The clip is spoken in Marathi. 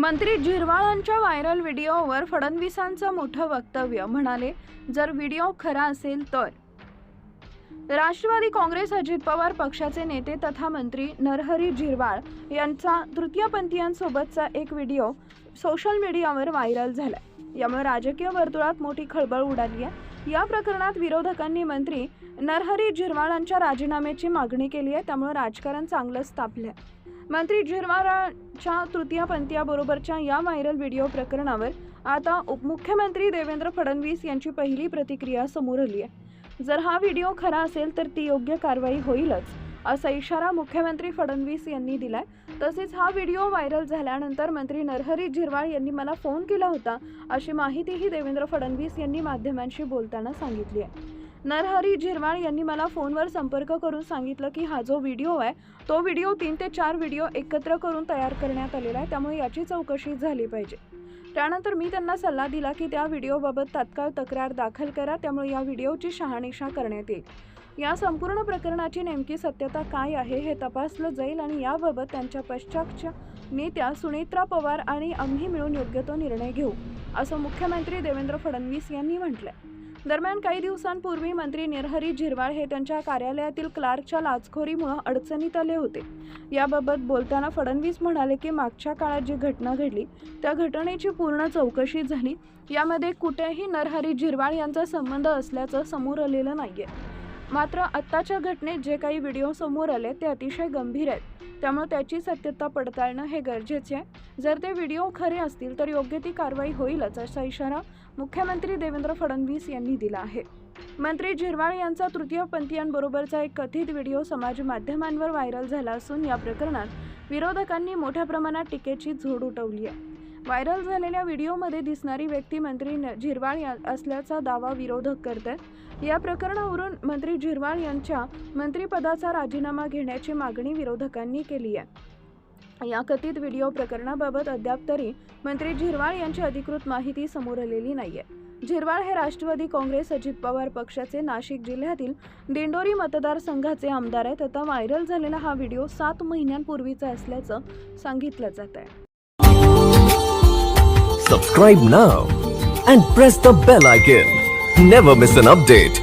मंत्री झिरवाळांच्या व्हायरल व्हिडिओवर फडणवीसांचं मोठं वक्तव्य. म्हणाले, जर व्हिडिओ खरा असेल तर. राष्ट्रवादी काँग्रेस अजित पवार पक्षाचे नेते तथा मंत्री नरहरी झिरवाळ यांचा तृतीयपंथीयांसोबतचा एक व्हिडिओ सोशल मीडियावर व्हायरल झाला. यामुळे राजकीय वर्तुळात मोठी खळबळ उडाली आहे. या प्रकरणात विरोधकांनी मंत्री नरहरी झिरवाळांच्या राजीनाम्याची मागणी केली आहे. त्यामुळे राजकारण चांगलंच तापलंय. मंत्री झिरवाळांच्या तृतीयपंथीयाबरोबरच्या या व्हायरल व्हिडिओ प्रकरणावर आता उपमुख्यमंत्री देवेंद्र फडणवीस यांची पहिली प्रतिक्रिया समोर आली आहे. जर हा व्हिडिओ खरा असेल तर ती योग्य कारवाई होईलच, असा इशारा मुख्यमंत्री फडणवीस यांनी दिलाय. तसेच हा व्हिडिओ व्हायरल झाल्यानंतर मंत्री नरहरी झिरवाळ यांनी मला फोन केला होता, अशी माहितीही देवेंद्र फडणवीस यांनी माध्यमांशी बोलताना सांगितली आहे. नरहरी झिरवाळ यांनी मला फोनवर संपर्क करून सांगितलं की हा जो व्हिडिओ आहे तो व्हिडिओ 3 ते 4 व्हिडिओ एकत्र करून तयार करण्यात आलेला आहे, त्यामुळे याची चौकशी झाली पाहिजे. त्यानंतर मी त्यांना सल्ला दिला की त्या व्हिडिओबाबत तात्काळ तक्रार दाखल करा, त्यामुळे या व्हिडिओची शहानिशा करण्यात येईल. या संपूर्ण प्रकरणाची नेमकी सत्यता काय आहे हे तपासलं जाईल आणि याबाबत त्यांच्या पश्चातच्या नेत्या सुनेत्रा पवार आणि आम्ही मिळून योग्य तो निर्णय घेऊ, असं मुख्यमंत्री देवेंद्र फडणवीस यांनी म्हटलंय. दरम्यान काही दिवसांपूर्वी मंत्री नरहरी झिरवाळ हे त्यांच्या कार्यालयातील क्लार्कच्या लाचखोरीमुळे अडचणीत आले होते. याबाबत बोलताना फडणवीस म्हणाले की मागच्या काळात जी घटना घडली त्या घटनेची पूर्ण चौकशी झाली. यामध्ये कुठेही नरहरी झिरवाळ यांचा संबंध असल्याचं समोर आलेलं नाहीये. मात्र आत्ताच्या घटनेत जे काही व्हिडिओ समोर आले ते अतिशय गंभीर आहेत, त्यामुळे त्याची सत्यता पडताळणं हे गरजेचे आहे. जर ते व्हिडिओ खरे असतील तर योग्य ती कारवाई होईलच, असा इशारा मुख्यमंत्री देवेंद्र फडणवीस यांनी दिला आहे. मंत्री झिरवाळ यांचा तृतीयपंथीयांबरोबरचा एक कथित व्हिडिओ समाज माध्यमांवर व्हायरल झाला असून या प्रकरणात विरोधकांनी मोठ्या प्रमाणात टीकेची झोड उठवली आहे. व्हायरल झालेल्या व्हिडिओमध्ये दिसणारी व्यक्ती मंत्री झिरवाळ असल्याचा दावा विरोधक करतात. या प्रकरणावरून मंत्री झिरवाळ यांच्या मंत्रिपदाचा राजीनामा घेण्याची मागणी विरोधकांनी केली आहे. या कथित व्हिडिओ प्रकरणाबाबत अद्याप तरी मंत्री झिरवाळ यांची अधिकृत माहिती समोर आलेली नाहीये. झिरवाळ हे राष्ट्रवादी काँग्रेस अजित पवार पक्षाचे नाशिक जिल्ह्यातील दिंडोरी मतदारसंघाचे आमदार आहेत. आता व्हायरल झालेला हा व्हिडिओ 7 महिन्यांपूर्वीचा असल्याचं सांगितलं जात आहे. Subscribe now and press the bell icon. Never miss an update.